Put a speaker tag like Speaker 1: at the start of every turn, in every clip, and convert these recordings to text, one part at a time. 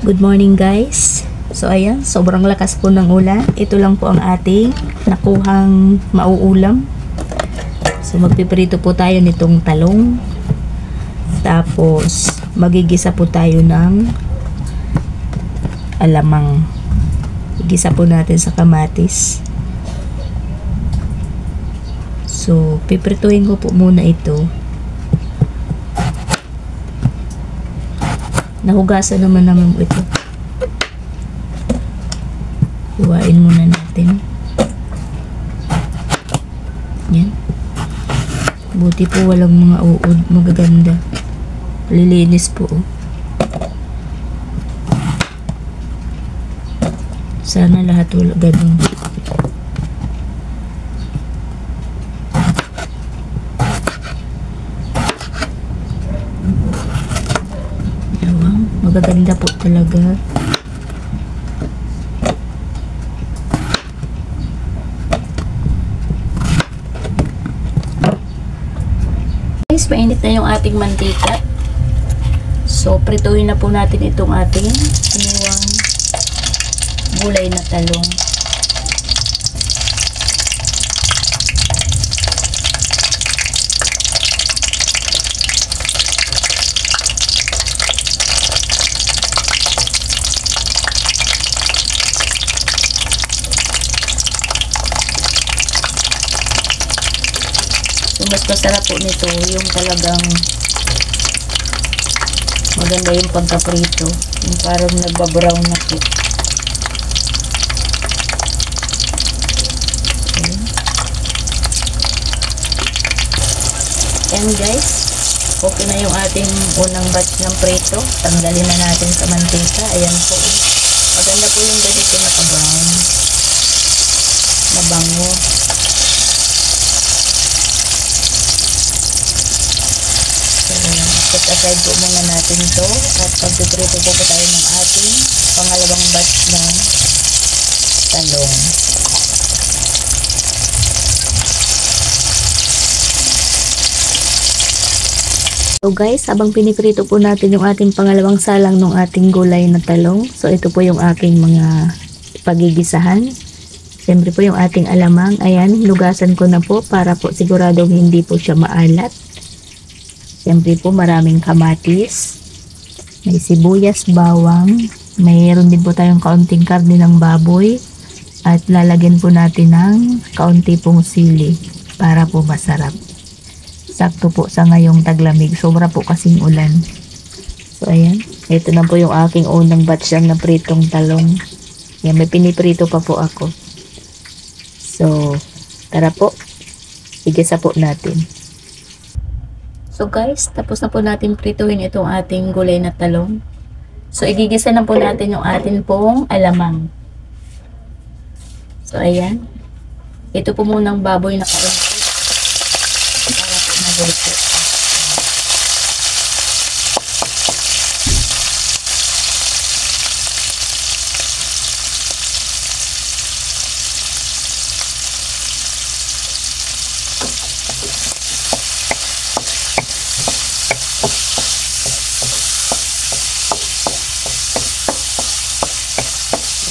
Speaker 1: Good morning guys. So ayan, sobrang lakas po ng ulan. Ito lang po ang ating nakuhang mauulam. So magpiprito po tayo nitong talong. Tapos magigisa po tayo ng alamang. Igisa po natin sa kamatis. So piprituhin ko po muna ito. Nahugasan naman ito. Hiwain muna natin. Yan. Buti po walang mga uod. Magaganda. Lilinis po. Sana lahat wala ganun. Magaganda po talaga. Guys, mainit na yung ating mantika. So, prituhin na po natin itong ating iniwang gulay na talong. So, mas masarap po nito yung talagang maganda yung pagkaprito, yung parang nagbabrown na po. Okay. And guys, okay na yung ating unang batch ng prito. Tanggalin na natin sa mantika. Ayan po, maganda po yung ganito na ka-brown, mabango. Set aside po muna natin ito at pagpiprito po tayo ng ating pangalawang batch ng talong. So guys, habang piniprito po natin yung ating pangalawang salang ng ating gulay na talong, so ito po yung aking mga pagigisahan. Siyempre po yung ating alamang, ayan, lugasan ko na po para po siguradong hindi po siya maalat. Siyempre po maraming kamatis, may sibuyas, bawang, mayroon din po tayong kaunting karne ng baboy at lalagyan po natin ng kaunti pong sili para po masarap. Sakto po sa ngayong taglamig, sobra po kasing ulan. So ayan, ito na po yung aking unang batch na pritong talong. Yan, may piniprito pa po ako. So tara po, igisa po natin. So guys, tapos na po natin prituhin itong ating gulay na talong. So igigisa na po natin yung atin pong alamang. So ayan. Ito po munang baboy na kaunti. Para po maluto.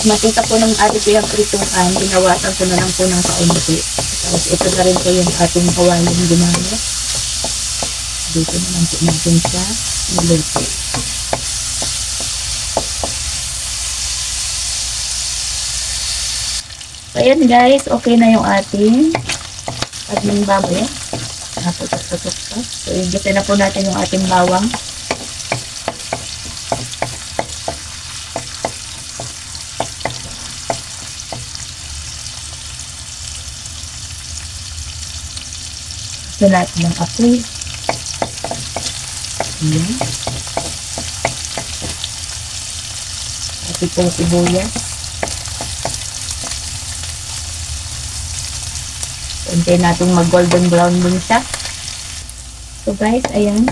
Speaker 1: Makita po ng ating pinagprituhan, ginawasan ko na lang po ng kaunti. Tapos ito na rin po yung ating kawaling ginagawa. Dito naman po natin siya niluto. So ayan guys, okay na yung ating karning baboy. Naputok-putok pa. So igisa na po natin yung ating bawang. Ito natin ng apoy. Ayan. At itong sibuyas. Hintayin natin mag golden brown din siya. So guys, ayan.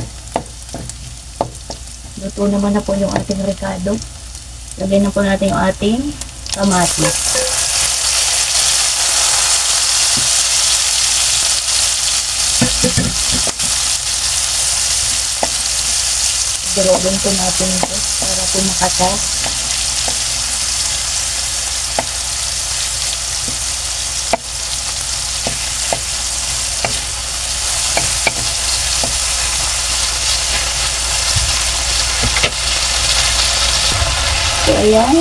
Speaker 1: Luto naman na po yung ating ricado. Lagyan na po natin yung ating kamatis. Durugin po natin ito para po makatas. So, ayan.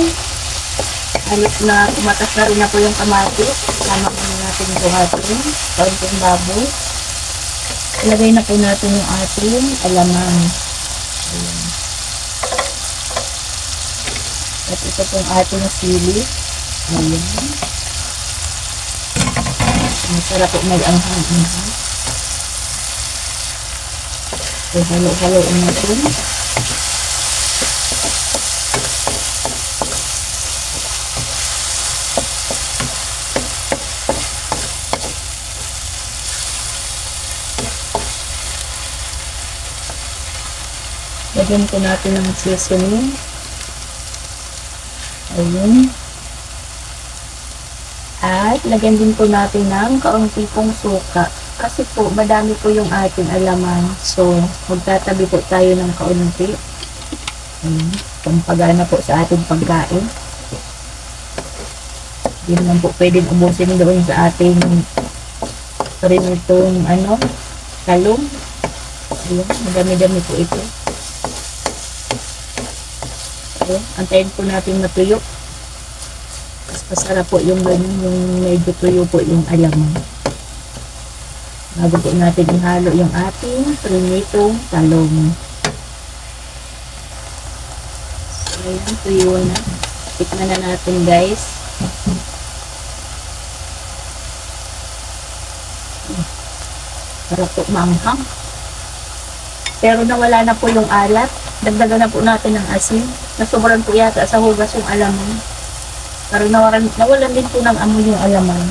Speaker 1: Halos na umatas na rin na po yung kamatis. Tama na natin yung ating kaunting baboy. Ilagay na po natin yung ating alamang. Ayan. At ito pong ating sili. Ayan. Masarap po mag-anghang-anghang. So, halo-haloin natin. Lagyan po natin ng seasoning. Ayun. At lagyan din po natin ng kaunti pong suka. Kasi po, madami po yung ating alamang. So, magtatabi po tayo ng kaunti. Ayun. Pampagana po sa ating pagkain. Hindi naman po pwedeng ubusin doon sa ating itong talong. Ayun. Madami-dami po ito. Antayin po natin matuyo. Mas masarap po yung ganun, yung medyo tuyo po yung alamang. Bago po natin ihalo yung ating prinitong talong. So, ayan, tuyo na. Tikman na natin, guys. Sarap po maanghang. Pero nawala na po yung alat. Dagdagan na po natin ng asin. Nasobrahan po yata sa hugas yung alamang. Pero nawalan din po ng amoy yung alamang.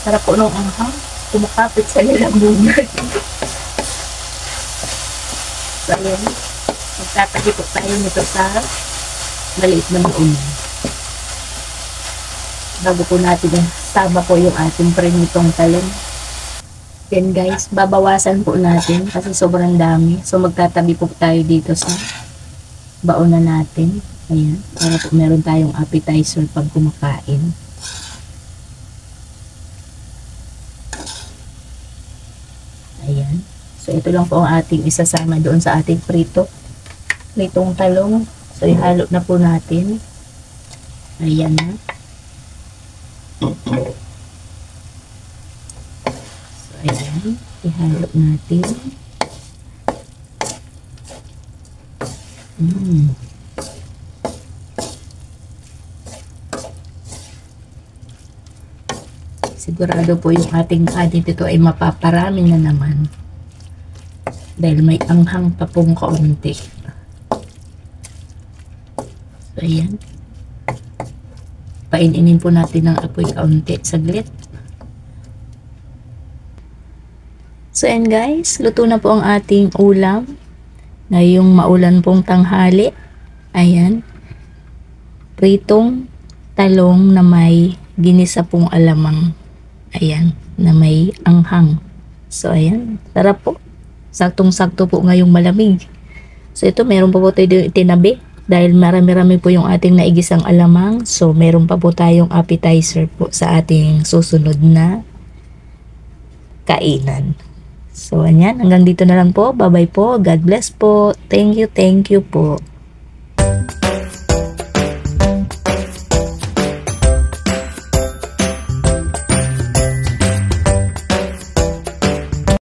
Speaker 1: Sarap po nung anghang. Kumakapit sa lalamunan. So, ayan. Magtatagi po tayo nito sa maliit na baon. Bago po natin sama po yung ating prinitong talong. Then guys, babawasan po natin kasi sobrang dami. So magtatabi po tayo dito sa baon na natin. Ayan, para po meron tayong appetizer pag kumakain. Ayan. So ito lang po ang ating isasama doon sa ating pritong talong. So ihalo na po natin. Ayan na. Ayan, ihalo natin. Sigurado po yung ating kanin dito ay mapaparami na naman. Dahil may anghang pa pong kaunti. So, ayan. Paininin po natin ng apoy kaunti. Saglit. So, and guys, luto na po ang ating ulam. Ngayong maulan pong tanghali. Ayan. Pritong talong na may ginisa pong alamang. Ayan. Na may anghang. So, ayan. Sarap po. Saktong-sakto po ngayong malamig. So, ito meron pa po tayo tinabi. Dahil marami-rami po yung ating naigisang alamang. So, meron pa po tayong appetizer po sa ating susunod na kainan. So, ayan. Hanggang dito na lang po. Bye-bye po. God bless po. Thank you po.